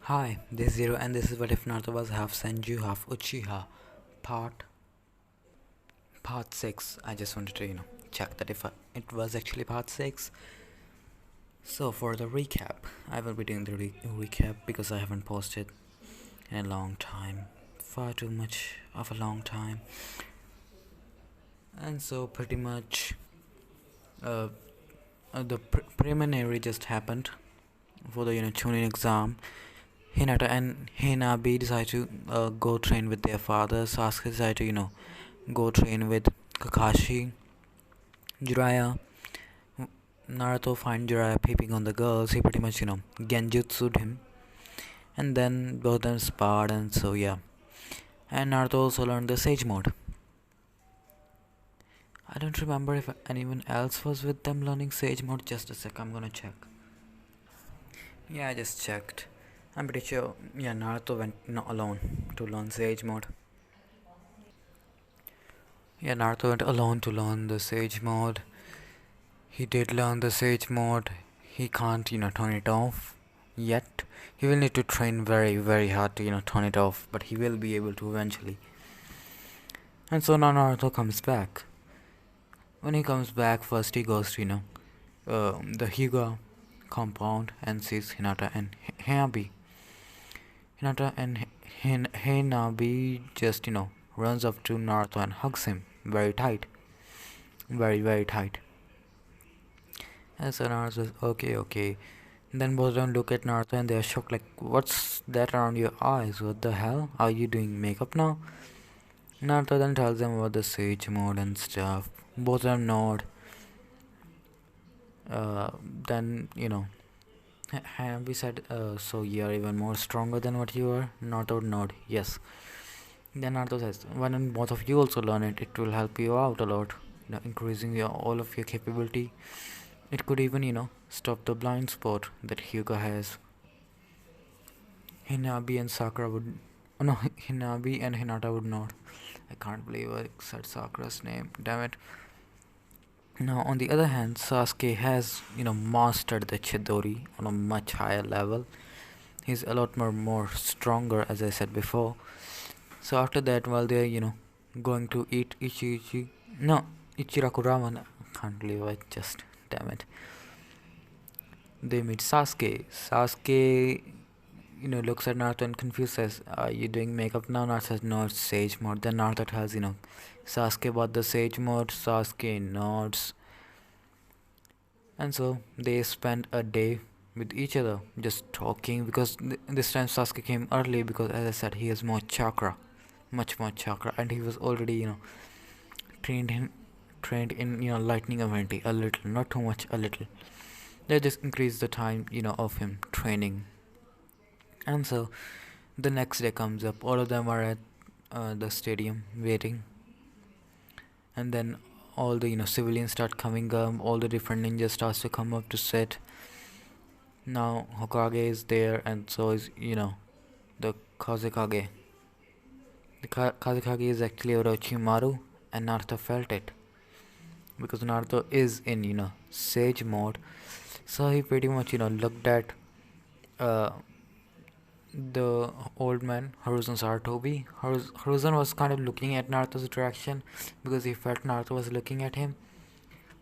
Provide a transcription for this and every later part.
Hi, this is Zero, and this is what if Naruto was half Senju, half Uchiha. Part Part 6. I just wanted to check that if it was actually Part 6. So for the recap, I will be doing the recap because I haven't posted in a long time, far too much of a long time, and so pretty much uh, the preliminary just happened for the tuning exam. Hinata and Hinabi decide to go train with their father. Sasuke decide to go train with Kakashi. Jiraiya, Naruto find Jiraiya peeping on the girls. He pretty much genjutsu'd him, and then both of them sparred, and so yeah. And Naruto also learned the Sage mode. I don't remember if anyone else was with them learning Sage mode. Just a sec, I'm gonna check. Yeah, I just checked. I'm pretty sure. Yeah, Naruto went not alone to learn Sage mode. Yeah, Naruto went alone to learn the Sage mode. He did learn the Sage mode. He can't, turn it off yet. He will need to train very, very hard to, turn it off, but he will be able to eventually. And so now Naruto comes back. When he comes back, first he goes to, the Hyuga compound and sees Hinata and Hanabi. Hinata and Hanabi just, runs up to Naruto and hugs him very tight. Very, very tight. And so Naruto says, okay, okay. And then both of them look at Naruto and they're shocked, like, what's that around your eyes? What the hell? Are you doing makeup now? Naruto then tells them about the Sage mode and stuff. Both of them nod. Uh, then, Hanabi said, so you're even more stronger than what you were? Naruto would nod, yes. Then Naruto says, why don't both of you also learn it? It will help you out a lot, increasing all of your capability. It could even, stop the blind spot that Hyuga has. Hinabi and Sakura would. Oh no, Hinabi and Hinata would not. I can't believe I said Sakura's name. Damn it. Now, on the other hand, Sasuke has, mastered the Chidori on a much higher level. He's a lot more stronger, as I said before. So after that, while they're, going to eat Ichiraku ramen, I can't believe I just, damn it. They meet Sasuke. Sasuke, looks at Naruto and confused says, are you doing makeup now? Naruto says, no, it's Sage mode. Then Naruto tells, Sasuke about the Sage mode. Sasuke nods. And so they spend a day with each other, just talking, because this time Sasuke came early because, as I said, he has more chakra. Much more chakra. And he was already, trained in, lightning ability a little. Not too much, a little. They just increase the time, of him training. And so the next day comes up. All of them are at the stadium waiting, and then all the civilians start coming up. All the different ninjas starts to come up to sit. Now Hokage is there, and so is the Kazekage. The Kazekage is actually Orochimaru, and Naruto felt it because Naruto is in Sage mode. So he pretty much looked at uh, the old man, Hiruzen Sarutobi. Hiruzen was kind of looking at Naruto's direction because he felt Naruto was looking at him.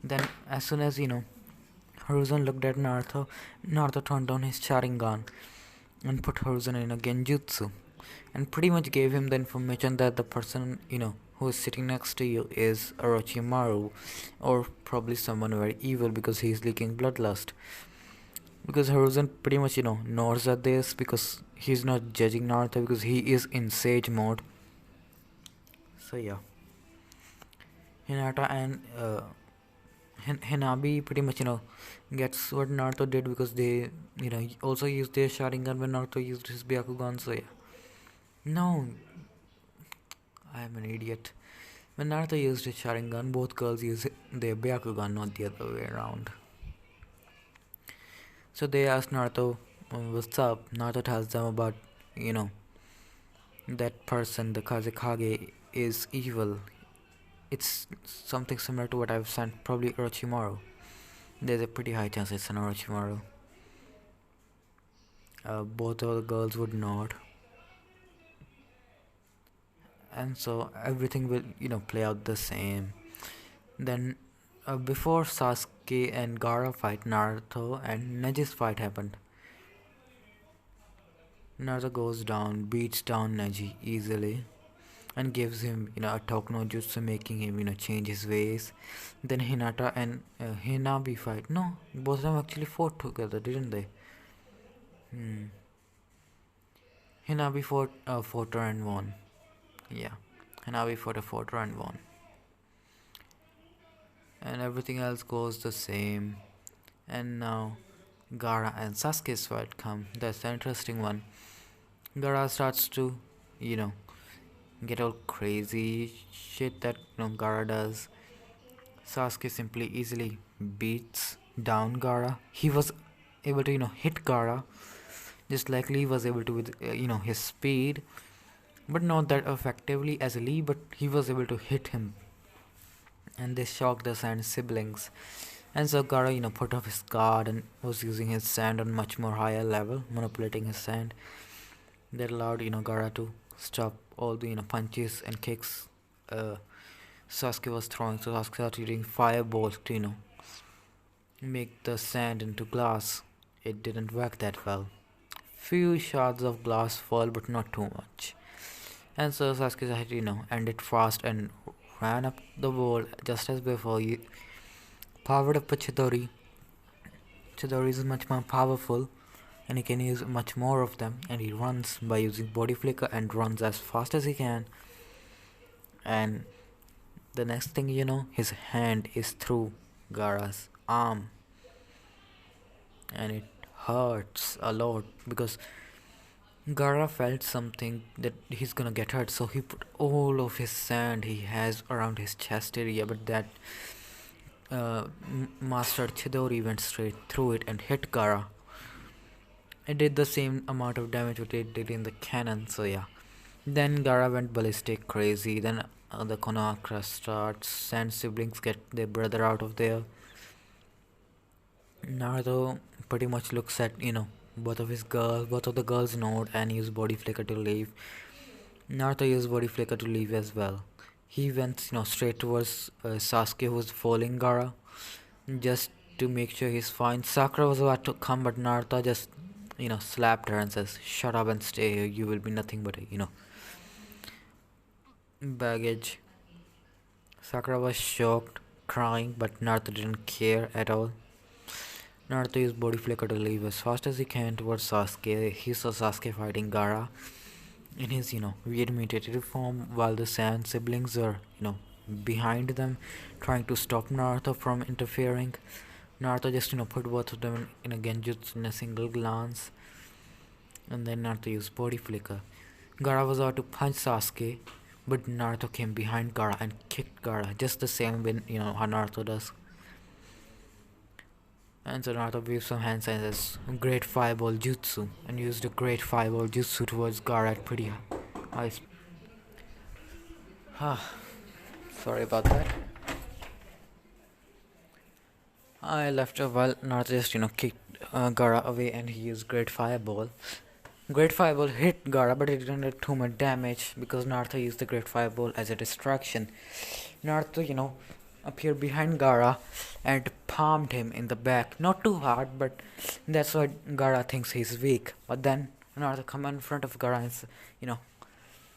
Then, as soon as Hiruzen looked at Naruto, Naruto turned on his Sharingan and put Hiruzen in a Genjutsu, and pretty much gave him the information that the person who is sitting next to you is Orochimaru, or probably someone very evil because he is leaking bloodlust. Because Hiruzen pretty much nods at this because he's not judging Naruto because he is in Sage mode. So yeah, Hinata and Hanabi pretty much gets what Naruto did because they also used their Sharingan when Naruto used his Byakugan. So yeah, no, I am an idiot. When Naruto used his Sharingan, both girls used their Byakugan, not the other way around. So they ask Naruto, what's up? Naruto tells them about, that person, the Kazekage, is evil. It's something similar to what I've said, probably Orochimaru. There's a pretty high chance it's an Orochimaru. Both of the girls would nod, and so everything will play out the same. Then before Sasuke and Gaara fight, Naruto and Neji's fight happened. Naruto goes down, beats down Neji easily, and gives him a talk no jutsu, making him change his ways. Then Hinata and Hinabi fight. No, both of them actually fought together, didn't they? Hmm. Hinabi fought her and won. Yeah, Hinabi fought a fought her and won. And everything else goes the same. And now Gaara and Sasuke's fight come. That's the interesting one. Gaara starts to, you know, get all crazy shit that Gaara does. Sasuke simply easily beats down Gaara. He was able to hit Gaara just like Lee was able to with his speed, but not that effectively as Lee. But he was able to hit him, and this shocked the Sand siblings. And so Gaara put off his guard and was using his sand on much more higher level, manipulating his sand. That allowed Gaara to stop all the punches and kicks Sasuke was throwing. So Sasuke started using fireballs to make the sand into glass. It didn't work that well. Few shards of glass fall, but not too much. And so Sasuke decided ended fast and ran up the wall just as before. He powered up a Chidori. Chidori is much more powerful, and he can use much more of them. And he runs by using body flicker and runs as fast as he can. And the next thing his hand is through Gaara's arm, and it hurts a lot because Gaara felt something that he's gonna get hurt, so he put all of his sand he has around his chest area, but that Master Chidori went straight through it and hit Gaara. It did the same amount of damage what it did in the cannon, so yeah. Then Gaara went ballistic crazy, then the Konakra starts, Sand siblings get their brother out of there. Naruto pretty much looks at, both of the girls nod and use body flicker to leave. Naruto used body flicker to leave as well. He went, straight towards Sasuke, who was following Gaara, just to make sure he's fine. Sakura was about to come, but Naruto just, slapped her and says, "Shut up and stay here. You will be nothing but baggage." Sakura was shocked, crying, but Naruto didn't care at all. Naruto used body flicker to leave as fast as he can towards Sasuke. He saw Sasuke fighting Gaara in his, weird mutated form, while the Sand siblings are, behind them, trying to stop Naruto from interfering. Naruto just, put both of them in a genjutsu in a single glance, and then Naruto used body flicker. Gaara was about to punch Sasuke, but Naruto came behind Gaara and kicked Gaara, just the same way, how Naruto does. And so Naruto waved some hand signs as Great Fireball Jutsu and used a Great Fireball Jutsu towards Gaara at pretty high speed. Sorry about that. I left a while. Naruto just kicked Gaara away and he used Great Fireball. Great Fireball hit Gaara, but it didn't do too much damage because Naruto used the Great Fireball as a distraction. Naruto, appeared behind Gaara and palmed him in the back. Not too hard, but that's why Gaara thinks he's weak. But then Naruto come in front of Gaara and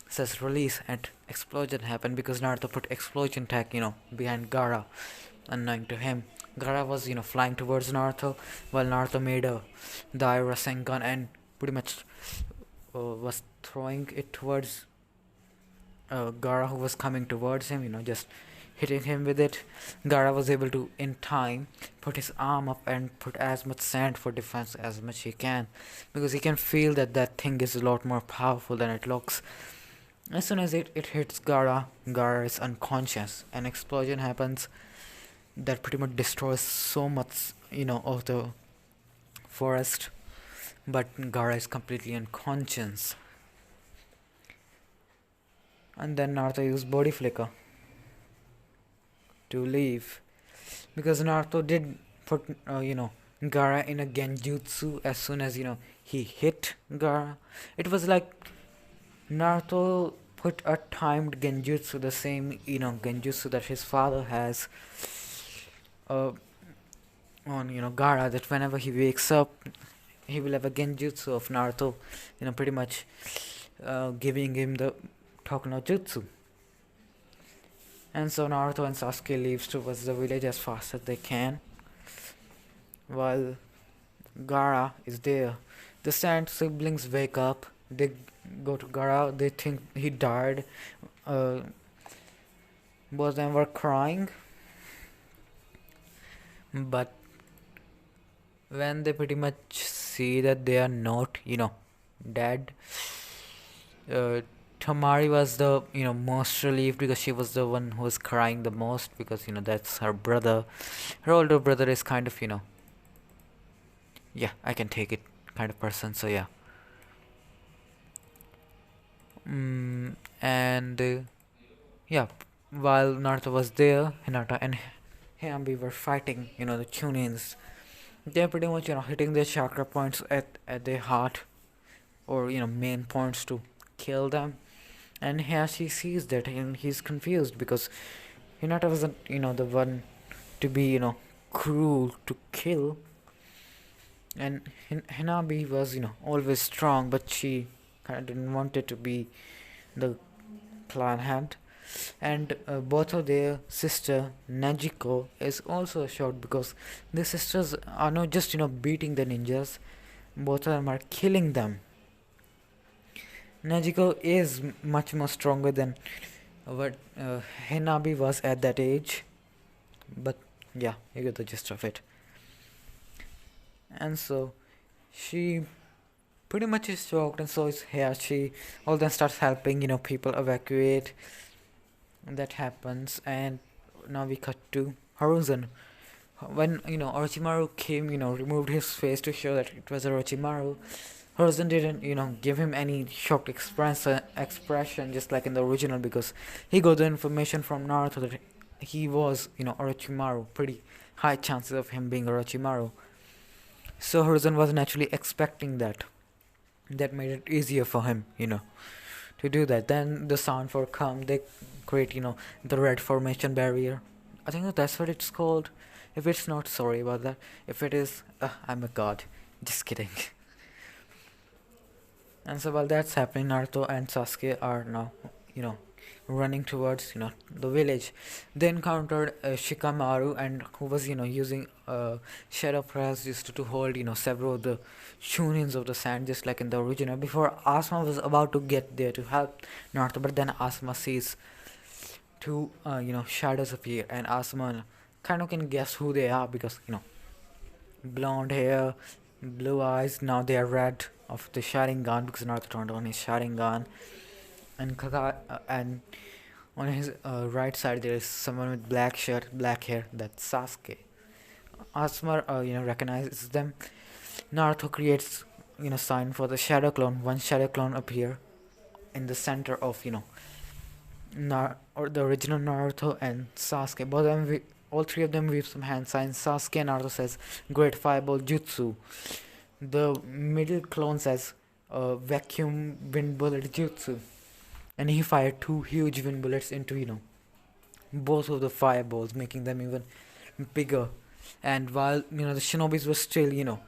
says release, and explosion happened because Naruto put explosion tag behind Gaara, unknowing to him. Gaara was flying towards Naruto while Naruto made a Daira Rasengan and pretty much was throwing it towards Gaara, who was coming towards him, just hitting him with it. Gaara was able to, in time, put his arm up and put as much sand for defense as much he can, because he can feel that thing is a lot more powerful than it looks. As soon as it hits Gaara, Gaara is unconscious. An explosion happens that pretty much destroys so much, of the forest. But Gaara is completely unconscious. And then Naruto used body flicker to leave, because Naruto did put Gaara in a genjutsu as soon as he hit Gaara. It was like Naruto put a timed genjutsu, the same genjutsu that his father has, uh, on Gaara. That whenever he wakes up, he will have a genjutsu of Naruto, pretty much giving him the Toku no Jutsu. And so Naruto and Sasuke leaves towards the village as fast as they can, while Gaara is there. The Sand siblings wake up. They go to Gaara. They think he died. Uh, Both of them were crying, but when they pretty much see that they are not, dead, uh, Tamari was the most relieved because she was the one who was crying the most because that's her brother. Her older brother is kind of yeah, I can take it kind of person. So yeah. And yeah, while Naruto was there, Hinata and Hambi were fighting, the Chunins. They're pretty much, hitting their chakra points at their heart, or, main points to kill them. And here she sees that and he's confused because Hinata wasn't, the one to be, cruel to kill. And Hinabi was, always strong, but she kind of didn't want it to be the clan head. And both of their sister Najiko is also shocked because the sisters are not just beating the ninjas, both of them are killing them. Najiko is much more stronger than what Hinabi was at that age, but yeah, you get the gist of it. And so she pretty much is shocked, and so is here. She all then starts helping people evacuate. That happens, and now we cut to Horizon. When Orochimaru came, removed his face to show that it was Orochimaru. Horizon didn't give him any shocked expression just like in the original, because he got the information from Naruto that he was Orochimaru. Pretty high chances of him being Orochimaru. So Horizon wasn't actually expecting that. That made it easier for him, to do that. Then the sound for come, they create, the red formation barrier. I think that's what it's called. If it's not, sorry about that. If it is, I'm a god. Just kidding. And so while that's happening, Naruto and Sasuke are now, running towards, the village. They encountered Shikamaru, and who was, using Shadow Press used to hold, several of the Shunins of the sand, just like in the original. Before Asuma was about to get there to help Naruto, but then Asuma sees two, shadows appear, and Asuma kind of can guess who they are because, blonde hair, blue eyes. Now they are red of the Sharingan because Naruto turned on his Sharingan, and and on his right side there is someone with black shirt, black hair. That's Sasuke. Asuma, recognizes them. Naruto creates, sign for the shadow clone. One shadow clone appear in the center of, or the original Naruto and Sasuke. Both of them, all three of them weave some hand signs. Sasuke and Naruto says Great Fireball Jutsu. The middle clone says Vacuum Wind Bullet Jutsu, and he fired two huge wind bullets into both of the fireballs, making them even bigger. And while the shinobis were still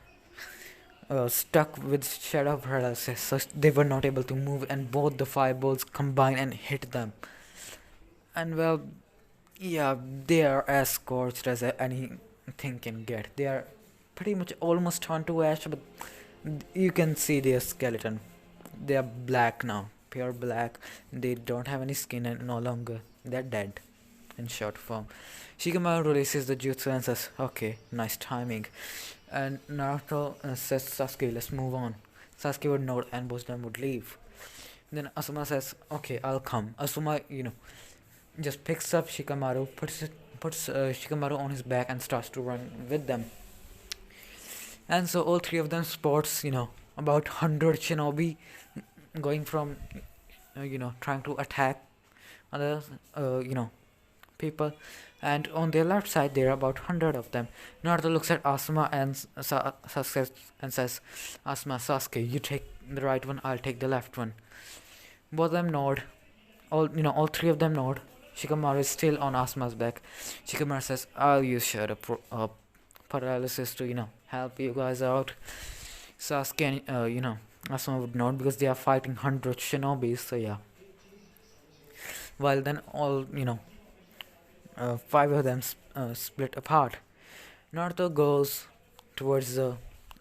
stuck with shadow paralysis, so they were not able to move, and both the fireballs combined and hit them. And well, yeah, they are as scorched as anything can get. They are pretty much almost turned to ash, but you can see their skeleton. They are black now, pure black. They don't have any skin and no longer. They're dead in short form. Shikamaru releases the jutsu and says, okay, nice timing. And Naruto says, Sasuke, let's move on. Sasuke would nod and both of them would leave. Then Asuma says, okay, I'll come. Asuma, just picks up Shikamaru, puts Shikamaru on his back and starts to run with them. And so all three of them spots, about 100 shinobi going from, trying to attack others, people, and on their left side there are about 100 of them. Naruto looks at Asuma and Sasuke and says, "Asuma, Sasuke, you take the right one, I'll take the left one." Both of them nod. All three of them nod. Shikamaru is still on Asuma's back. Shikamaru says, "I'll use shadow paralysis to help you guys out." Sasuke and Asuma would not, because they are fighting 100 shinobis. So yeah. While then all five of them split apart. Naruto goes towards the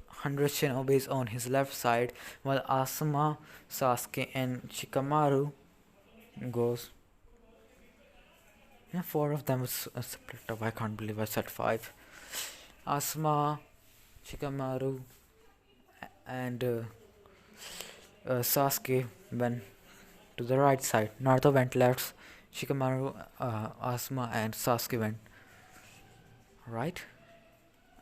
100 shinobis on his left side, while Asuma, Sasuke, and Shikamaru goes. Yeah, four of them was split up. I can't believe I said five. Asuma, Shikamaru, and Sasuke went to the right side. Naruto went left. Shikamaru, Asuma, and Sasuke went right.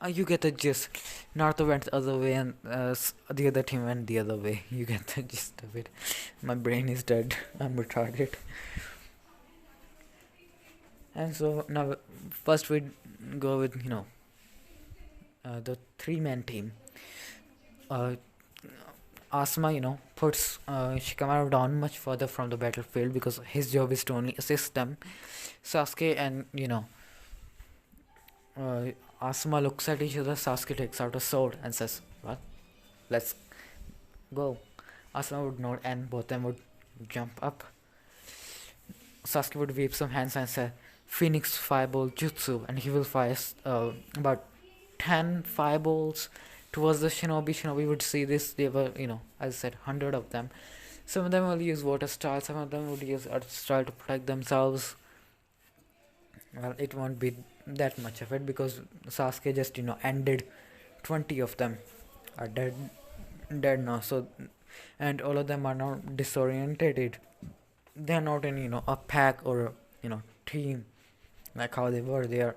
You get the gist. Naruto went the other way, and the other team went the other way. You get the gist of it. My brain is dead. I'm retarded. And so now, first we go with the three-man team. Asuma, puts Shikamaru down much further from the battlefield because his job is to only assist them. Sasuke and Asuma looks at each other. Sasuke takes out a sword and says, "What? Let's go." Asuma would nod, and both of them would jump up. Sasuke would wave some hands and say, "Phoenix Fireball Jutsu," and he will fire about 10 fireballs towards the shinobi. Shinobi would see this. They were, as I said, 100 of them. Some of them will use water style, some of them would use earth style to protect themselves. Well, it won't be that much of it because Sasuke just, ended 20 of them are dead now. So, and all of them are now disorientated. They're not in, a pack or, team like how they were. They are,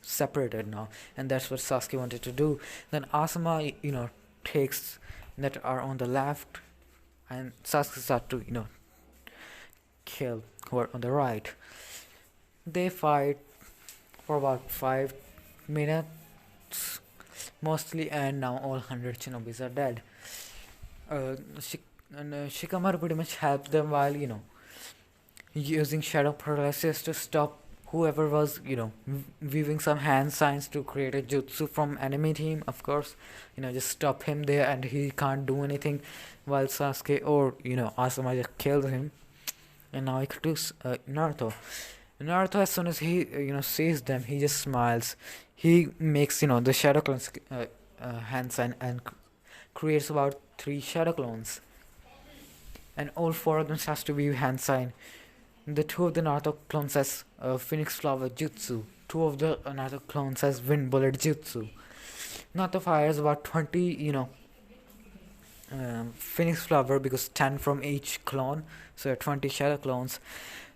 separated now. And that's what Sasuke wanted to do. Then Asuma, takes that are on the left, and Sasuke starts to, kill who are on the right. They fight for about 5 minutes mostly, and now all 100 shinobis are dead. Shikamaru pretty much helped them while, using shadow paralysis to stop whoever was, weaving some hand signs to create a jutsu from enemy team. Of course, just stop him there and he can't do anything, while Sasuke or, Asuma just killed him. And now I could do Naruto. Naruto, as soon as he, sees them, he just smiles. He makes, the shadow clones hand sign and creates about 3 shadow clones. And all 4 of them starts to weave hand sign. The 2 of the Naruto clones says Phoenix Flower Jutsu. 2 of the Naruto clones says Wind Bullet Jutsu. Naruto fires about 20, Phoenix Flower, because 10 from each clone, so 20 shadow clones.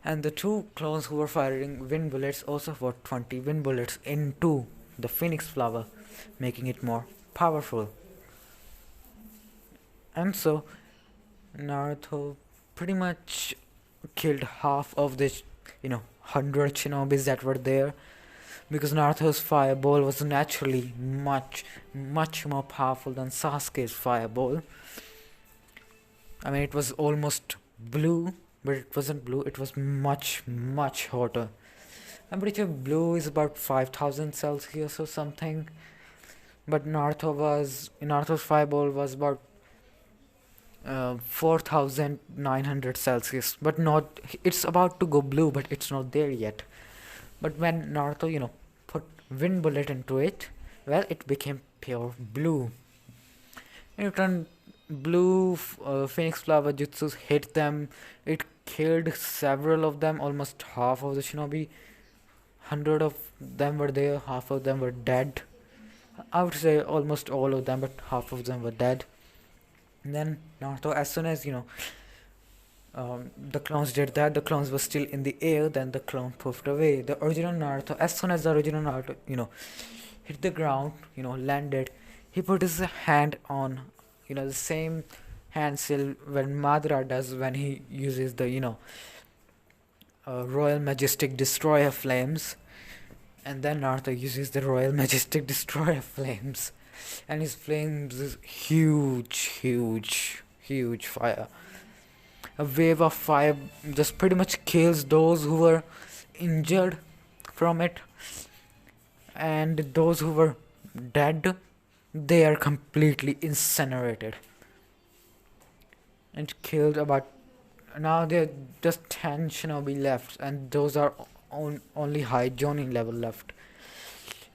And the 2 clones who were firing Wind Bullets also fought 20 Wind Bullets into the Phoenix Flower, making it more powerful. And so Naruto pretty much killed half of the 100 shinobis that were there, because Naruto's fireball was naturally much more powerful than Sasuke's fireball. I mean, it was almost blue, but it wasn't blue. It was much hotter. I'm pretty sure blue is about 5,000 Celsius or something, but Naruto's fireball was about 4,900 Celsius, but not. It's about to go blue, but it's not there yet. But when Naruto, put Wind Bullet into it, well, it became pure blue. And it turned blue. Phoenix Flower Jutsus hit them. It killed several of them, almost half of the shinobi. 100 of them were there, half of them were dead. I would say almost all of them, but half of them were dead. And then Naruto, as soon as the clones did that, the clones were still in the air. Then the clone puffed away. The original Naruto, as soon as the original Naruto, hit the ground, landed, he put his hand on, the same hand seal when Madara does when he uses the, Royal Majestic Destroyer Flames, and then Naruto uses the Royal Majestic Destroyer Flames, and his flames is huge fire. A wave of fire just pretty much kills those who were injured from it, and those who were dead, they are completely incinerated and killed. About now there are just 10 shinobi left, and those are only high jonin level left.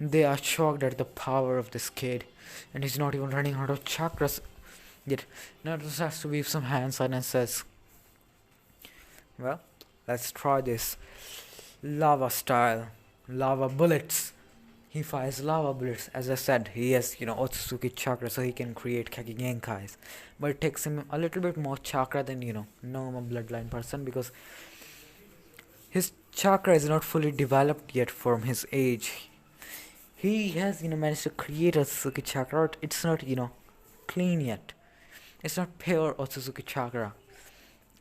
They are shocked at the power of this kid, and he's not even running out of chakras yet. Naruto has to weave some hand sign and says, well, let's try this. Lava style, lava bullets. He fires lava bullets. As I said, he has, Otsutsuki chakra, so he can create Kage Genkais. But it takes him a little bit more chakra than, normal bloodline person, because his chakra is not fully developed yet from his age. He has, managed to create Otsutsuki chakra. It's not, clean yet. It's not pure Otsutsuki chakra.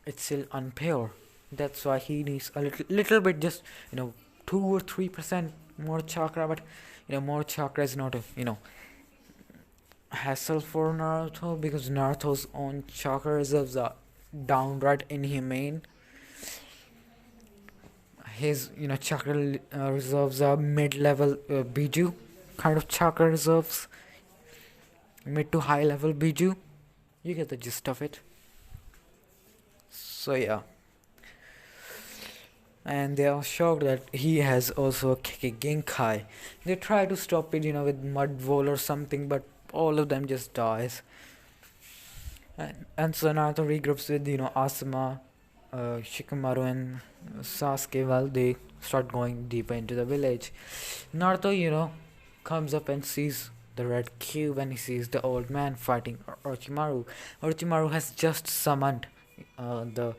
It's still unpure. That's why he needs a little bit, just 2 or 3% more chakra. But more chakra is not a hassle for Naruto, because Naruto's own chakra reserves are downright inhumane. His chakra reserves are mid-level Biju kind of chakra reserves, mid to high level Biju. You get the gist of it. So yeah. And they are shocked that he has also a Kage Genkai. They try to stop it, with mud wall or something, but all of them just dies. And so Naruto regroups with, Asuma, Shikamaru and Sasuke while they start going deeper into the village. Naruto, comes up and sees the red cube, and he sees the old man fighting Orochimaru. Orochimaru has just summoned the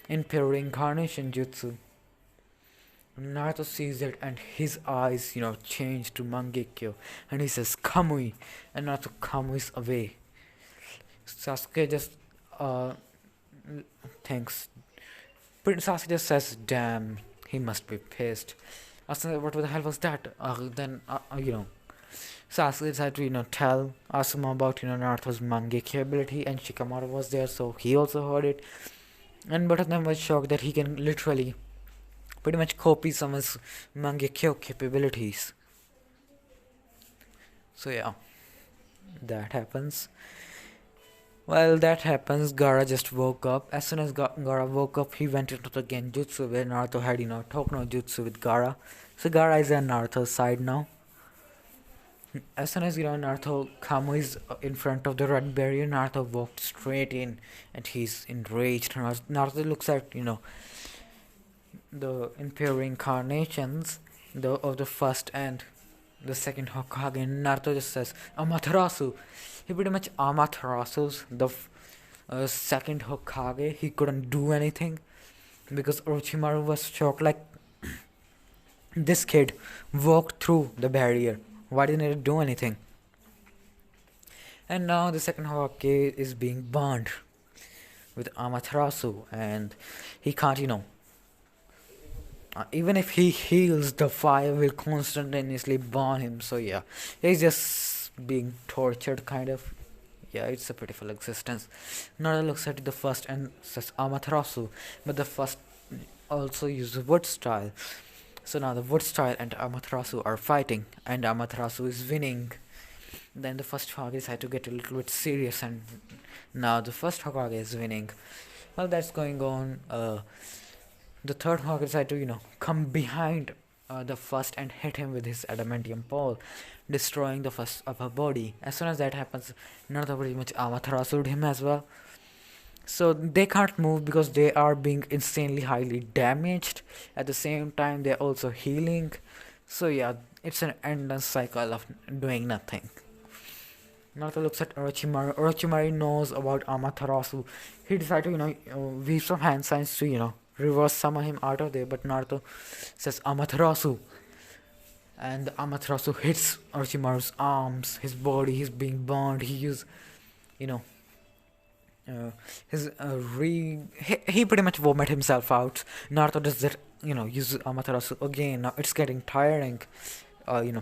Impure Reincarnation Jutsu. Naruto sees it, and his eyes, change to Mangekyo, and he says, Kamui, and Naruto Kamui's away. Sasuke just thinks. Sasuke just says, damn, he must be pissed. Asuma, what the hell was that? Then, Sasuke decided to, tell Asuma about, Naruto's Mangekyo ability, and Shikamaru was there, so he also heard it. And both of them were shocked that he can literally pretty much copy someone's Mangekyo capabilities. So yeah, that happens. While that happens, Gaara just woke up. As soon as Gaara woke up, he went into the Genjutsu where Naruto had, Tokuno Jutsu with Gaara. So Gaara is on Naruto's side now. As soon as, Naruto Kamui is in front of the red barrier, Naruto walked straight in, and he's enraged. Naruto looks at, the Impure Reincarnations of the first and the second Hokage, and Naruto just says, Amaterasu. He pretty much Amaterasu's the second Hokage. He couldn't do anything because Orochimaru was shocked, like, this kid walked through the barrier. Why didn't it do anything? And now the second Hokage is being burned with Amaterasu, and he can't, even if he heals, the fire will constantly burn him. So yeah, he's just being tortured, kind of. Yeah, it's a pitiful existence. Naruto looks at the first and says Amaterasu, but the first also uses wood style. So now the wood style and Amaterasu are fighting, and Amaterasu is winning. Then the first Hokage decided to get a little bit serious, and now the first Hokage is winning. While that's going on, the third Hokage decided to, come behind the first and hit him with his adamantium pole, destroying the first upper body. As soon as that happens, Naruto pretty much Amaterasu'd him as well. So they can't move because they are being insanely highly damaged. At the same time, they're also healing. So yeah, it's an endless cycle of doing nothing. Naruto looks at Orochimaru. Orochimaru knows about Amaterasu. He decided to, weave some hand signs to, reverse summon him out of there. But Naruto says Amaterasu. And Amaterasu hits Orochimaru's arms, his body, he's being burned. He uses, he pretty much vomit himself out. Naruto does that use Amaterasu again. Now it's getting tiring.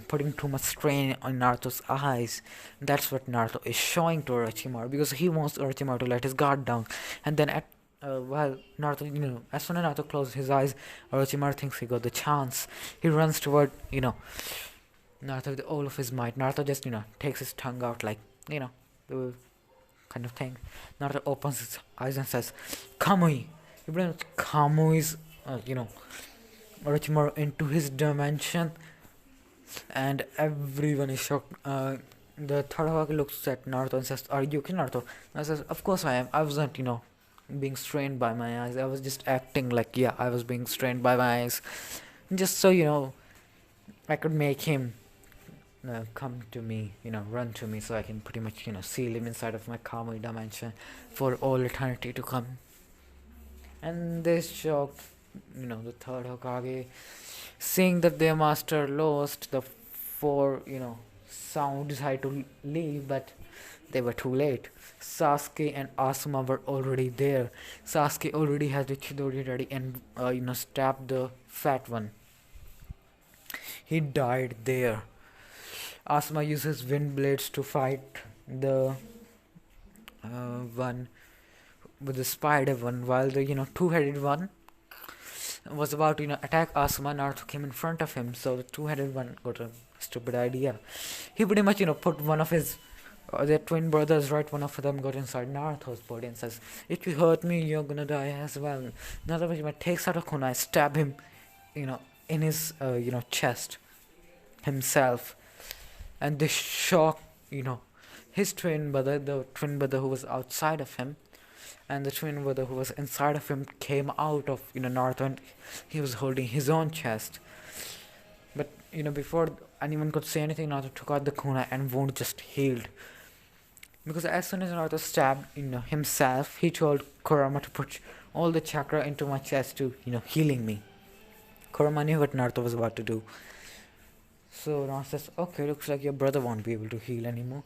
Putting too much strain on Naruto's eyes. That's what Naruto is showing to Orochimaru because he wants Orochimaru to let his guard down. And then while Naruto, as soon as Naruto closes his eyes, Orochimaru thinks he got the chance. He runs toward, Naruto with all of his might. Naruto just, takes his tongue out like, the kind of thing. Naruto opens his eyes and says, Kamui. You bring Kamui's, Orochimaru into his dimension, and everyone is shocked. The third Hokage looks at Naruto and says, "Are you okay, Naruto?" And I says, "Of course I am. I wasn't, being strained by my eyes. I was just acting like, yeah, I was being strained by my eyes, just so I could make him come to me, run to me, so I can pretty much, seal him inside of my Kamui dimension for all eternity to come." And this shocked, the third Hokage, seeing that their master lost. The four, sound decided to leave, but they were too late. Sasuke and Asuma were already there. Sasuke already had the Chidori ready and, stabbed the fat one. He died there. Asuma uses wind blades to fight the one with the spider one, while the two-headed one was about to attack Asuma. Naruto came in front of him, so the two-headed one got a stupid idea. He pretty much put one of his their twin brothers, right? One of them got inside Naruto's body and says, "If you hurt me, you're gonna die as well." Naruto takes out a kunai, stab him, in his chest himself, and this shock, his twin brother, the twin brother who was outside of him, and the twin brother who was inside of him came out of Naruto, and he was holding his own chest. But before anyone could say anything, Naruto took out the kunai and wound just healed. Because as soon as Naruto stabbed himself, he told Kurama to put all the chakra into my chest to healing me. Kurama knew what Naruto was about to do. So Naruto says, "Okay, looks like your brother won't be able to heal anymore."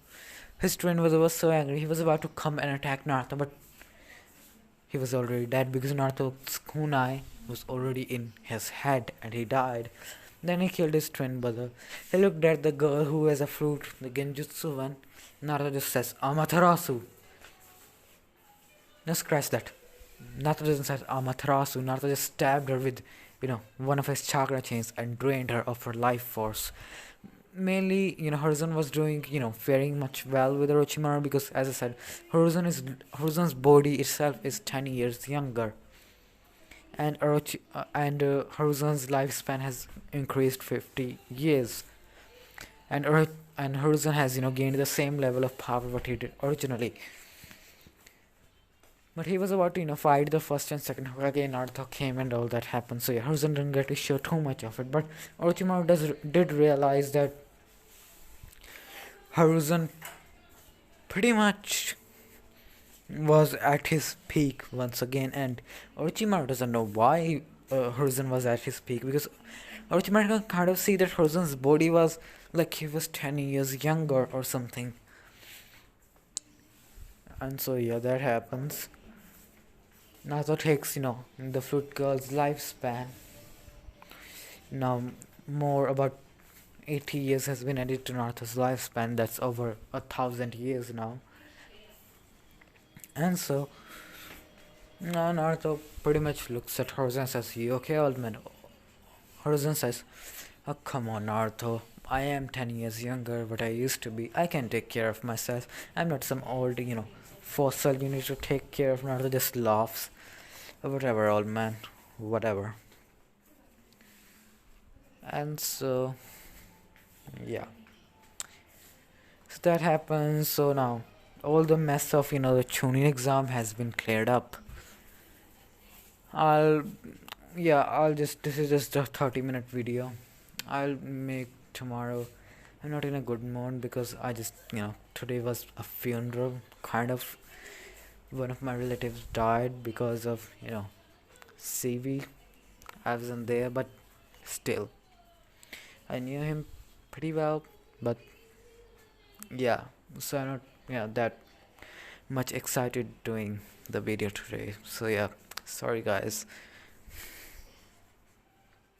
His twin brother was so angry, he was about to come and attack Naruto, but he was already dead because Naruto's kunai was already in his head and he died. Then he killed his twin brother. He looked at the girl who has a fruit, the genjutsu one. Naruto just says, "Amaterasu." Just scratch that. Naruto doesn't say Amaterasu. Naruto just stabbed her with, one of his chakra chains and drained her of her life force. Mainly, Horizon was doing, very much well with Orochimaru because, as I said, Horizon's body itself is 10 years younger. And Horizon's lifespan has increased 50 years. And Horizon has, gained the same level of power what he did originally. But he was about to, fight the first and second Hokage. Naruto came and all that happened. So yeah, Horizon didn't get to show too much of it. But Orochimaru did realize that Horizon pretty much was at his peak once again. And Orochimaru doesn't know why Horizon was at his peak. Because Orochimaru can kind of see that Horizon's body was like he was 10 years younger or something. And so yeah, that happens. Naruto takes, the fruit girl's lifespan. Now, more about 80 years has been added to Naruto's lifespan. That's over 1,000 years now. And so, now Naruto pretty much looks at Horizon and says, "You okay, old man?" Horizon says, "Oh, come on, Naruto. I am 10 years younger, but I used to be. I can take care of myself. I'm not some old, fossil you need to take care of." Naruto just laughs. "Whatever, old man. Whatever." And so, yeah. So that happens. So now, all the mess of, the Chunin exam has been cleared up. This is just a 30-minute video. I'll make tomorrow. I'm not in a good mood because I just, today was a funeral, kind of. One of my relatives died because of, CV. I wasn't there, but still. I knew him pretty well, but yeah, so I'm not, that much excited doing the video today. So yeah, sorry guys.